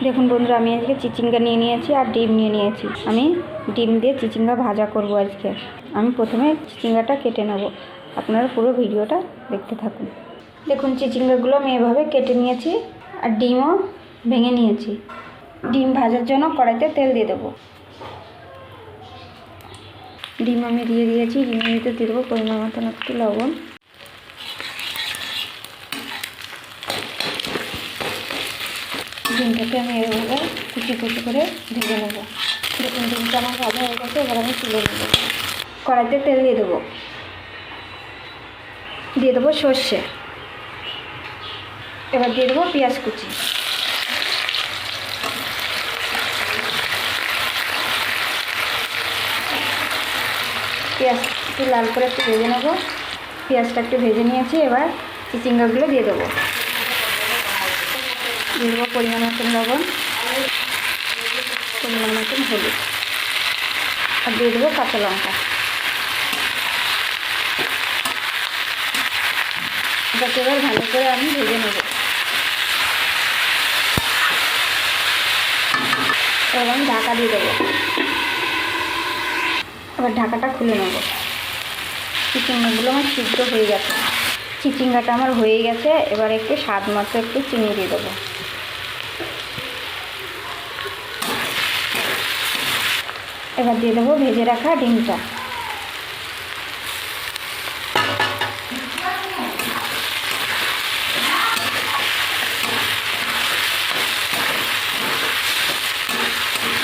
দেখুন বন্ধুরা, আমি আজকে চিচিঙ্গা নিয়ে নিয়েছি আর ডিম নিয়ে নিয়েছি। আমি ডিম দিয়ে চিচিঙ্গা ভাজা করব আজকে। আমি প্রথমে চিচিঙ্গাটা কেটে নেব, আপনারা পুরো ভিডিওটা দেখতে থাকুন। দেখুন চিচিঙ্গাগুলো আমি এভাবে কেটে নিয়েছি আর ডিমও ভেঙে নিয়েছি। ডিম ভাজার জন্য কড়াইতে তেল দিয়ে দেবো। ডিম আমি দিয়ে দিয়েছি। ডিমের ভিতরে দিয়ে দেবো পরিমাণ মতন একটু লবণ। ডিমটাকে আমি এভাবে কুচি কুচি করে ভেজে নেব। দেখুন ডিমটা আমার ভালো হয়ে গেছে, এবার আমি তুলে নেব। কড়াইতে তেল দিয়ে দেবো, দিয়ে দেবো সর্ষে, এবার দিয়ে দেবো পেঁয়াজ কুচি। পেঁয়াজ একটু লাল করে একটু ভেজে নেব। পেঁয়াজটা একটু ভেজে নিয়েছি, এবার চিচিঙ্গাগুলো দিয়ে দেবো। দিয়ে দেবো পরিমাণ মতন লবণ, পরিমাণ মতন হলুদ, আর দিয়ে দেবো কাঁচা লঙ্কা। এটাকে এবার ভালো করে আমি ভেজে নেব। এবার আমি ঢাকা দিয়ে দেবো। এবার ঢাকাটা খুলে নেব। চিচিঙ্গাগুলো আমার সিদ্ধ হয়ে গেছে। চিচিঙ্গাটা আমার হয়ে গেছে। এবার একটু স্বাদ মতো একটু চিনি দিয়ে দেবো। এবার দিয়ে দেবো ভেজে রাখা ডিমটা।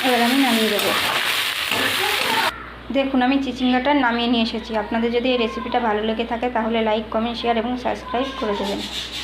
এবার আমি নামিয়ে দেবো। দেখুন আমি চিচিঙ্গাটা নামিয়ে নিয়ে এসেছি। আপনাদের যদি এই রেসিপিটা ভালো লেগে থাকে তাহলে লাইক, কমেন্ট, শেয়ার এবং সাবস্ক্রাইব করে দেবেন।